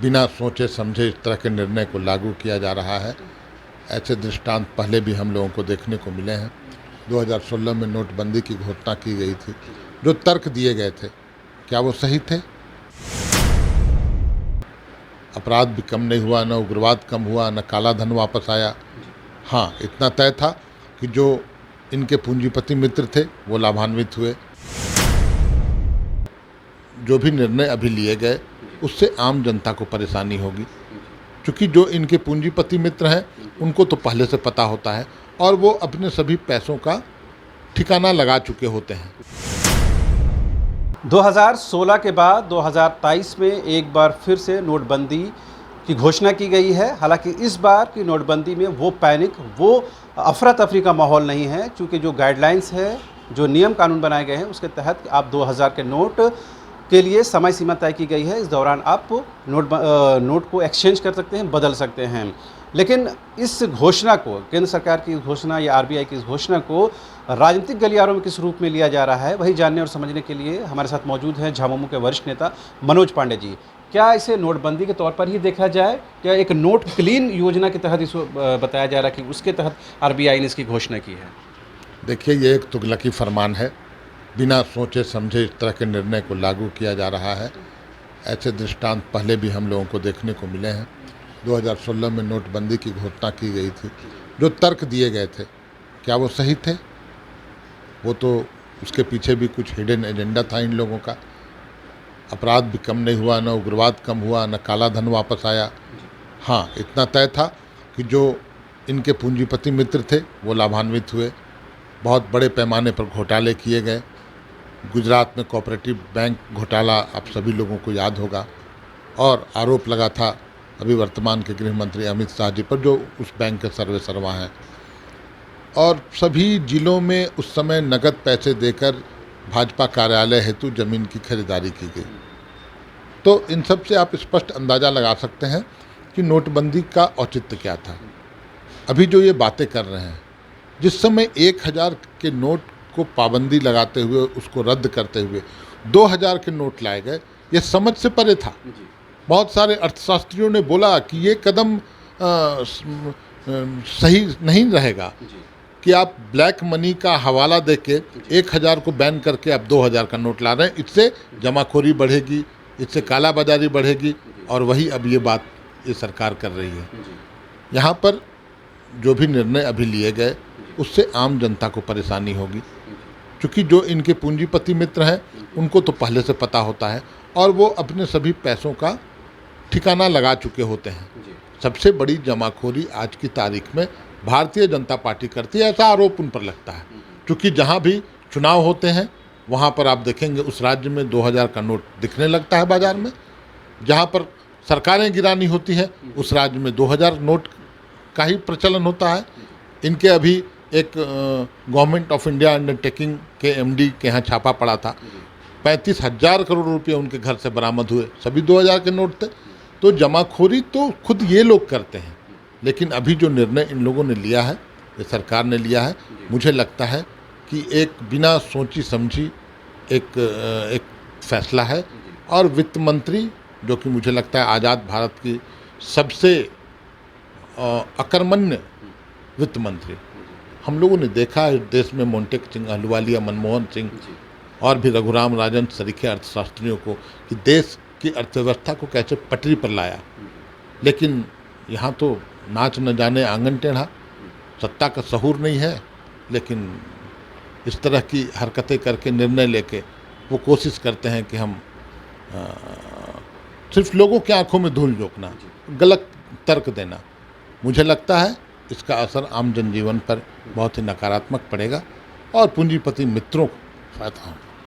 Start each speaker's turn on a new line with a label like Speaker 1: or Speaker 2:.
Speaker 1: बिना सोचे समझे इस तरह के निर्णय को लागू किया जा रहा है। ऐसे दृष्टांत पहले भी हम लोगों को देखने को मिले हैं। 2016 में नोटबंदी की घोषणा की गई थी। जो तर्क दिए गए थे, क्या वो सही थे? अपराध भी कम नहीं हुआ, न उग्रवाद कम हुआ, न काला धन वापस आया। हाँ, इतना तय था कि जो इनके पूंजीपति मित्र थे वो लाभान्वित हुए। जो भी निर्णय अभी लिए गए उससे आम जनता को परेशानी होगी, क्योंकि जो इनके पूंजीपति मित्र हैं उनको तो पहले से पता होता है और वो अपने सभी पैसों का ठिकाना लगा चुके होते हैं।
Speaker 2: 2016 के बाद 2023 में एक बार फिर से नोटबंदी की घोषणा की गई है। हालांकि इस बार की नोटबंदी में वो पैनिक, वो अफरा तफरी का माहौल नहीं है, क्योंकि जो गाइडलाइंस है, जो नियम कानून बनाए गए हैं उसके तहत आप 2000 के नोट के लिए समय सीमा तय की गई है। इस दौरान आप नोट को एक्सचेंज कर सकते हैं, बदल सकते हैं। लेकिन इस घोषणा को, केंद्र सरकार की घोषणा या आरबीआई की इस घोषणा को राजनीतिक गलियारों में किस रूप में लिया जा रहा है, वही जानने और समझने के लिए हमारे साथ मौजूद हैं झामुमो के वरिष्ठ नेता मनोज पांडे जी। क्या इसे नोटबंदी के तौर पर ही देखा जाए? क्या एक नोट क्लीन योजना के तहत इसको बताया जा रहा है कि उसके तहत आरबीआई ने इसकी घोषणा की है?
Speaker 1: देखिए, ये एक तुगलकी फरमान है। बिना सोचे समझे इस तरह के निर्णय को लागू किया जा रहा है। ऐसे दृष्टांत पहले भी हम लोगों को देखने को मिले हैं। 2016 में नोटबंदी की घोषणा की गई थी। जो तर्क दिए गए थे, क्या वो सही थे? वो तो उसके पीछे भी कुछ हिडन एजेंडा था इन लोगों का। अपराध भी कम नहीं हुआ, न उग्रवाद कम हुआ, न काला धन वापस आया। हाँ, इतना तय था कि जो इनके पूंजीपति मित्र थे वो लाभान्वित हुए। बहुत बड़े पैमाने पर घोटाले किए गए। गुजरात में कोऑपरेटिव बैंक घोटाला आप सभी लोगों को याद होगा, और आरोप लगा था अभी वर्तमान के गृह मंत्री अमित शाह जी पर, जो उस बैंक के सर्वेसर्वा हैं। और सभी जिलों में उस समय नगद पैसे देकर भाजपा कार्यालय हेतु जमीन की खरीदारी की गई। तो इन सब से आप स्पष्ट अंदाज़ा लगा सकते हैं कि नोटबंदी का औचित्य क्या था। अभी जो ये बातें कर रहे हैं, जिस समय 1000 के नोट को पाबंदी लगाते हुए, उसको रद्द करते हुए 2000 के नोट लाए गए, ये समझ से परे था। बहुत सारे अर्थशास्त्रियों ने बोला कि ये कदम सही नहीं रहेगा कि आप ब्लैक मनी का हवाला देके 1000 को बैन करके आप 2000 का नोट ला रहे हैं। इससे जमाखोरी बढ़ेगी, इससे काला बाजारी बढ़ेगी, और वही अब ये बात ये सरकार कर रही है। यहाँ पर जो भी निर्णय अभी लिए गए उससे आम जनता को परेशानी होगी, क्योंकि जो इनके पूंजीपति मित्र हैं उनको तो पहले से पता होता है और वो अपने सभी पैसों का ठिकाना लगा चुके होते हैं। सबसे बड़ी जमाखोरी आज की तारीख में भारतीय जनता पार्टी करती है, ऐसा आरोप उन पर लगता है। क्योंकि जहाँ भी चुनाव होते हैं वहाँ पर आप देखेंगे उस राज्य में 2000 का नोट दिखने लगता है बाज़ार में। जहाँ पर सरकारें गिरानी होती है उस राज्य में 2000 नोट का ही प्रचलन होता है। इनके अभी एक गवर्नमेंट ऑफ इंडिया अंडरटेकिंग के एमडी के यहाँ छापा पड़ा था। 35,000 करोड़ रुपये उनके घर से बरामद हुए, सभी 2000 के नोट थे। तो जमाखोरी तो खुद ये लोग करते हैं, लेकिन अभी जो निर्णय इन लोगों ने लिया है, ये सरकार ने लिया है, मुझे लगता है कि एक बिना सोची समझी एक फैसला है। और वित्त मंत्री, जो कि मुझे लगता है आज़ाद भारत की सबसे अकर्मण्य वित्त मंत्री, हम लोगों ने देखा है देश में मोंटेक सिंह अहलुवालिया, मनमोहन सिंह और भी रघुराम राजन सरीखे अर्थशास्त्रियों को, कि देश की अर्थव्यवस्था को कैसे पटरी पर लाया। लेकिन यहाँ तो नाच न जाने आंगन टेढ़ा, सत्ता का सहूर नहीं है, लेकिन इस तरह की हरकतें करके निर्णय लेके वो कोशिश करते हैं कि हम सिर्फ लोगों की आंखों में धूल झोंकना, गलत तर्क देना। मुझे लगता है इसका असर आम जनजीवन पर बहुत ही नकारात्मक पड़ेगा और पूंजीपति मित्रों को फायदा होगा।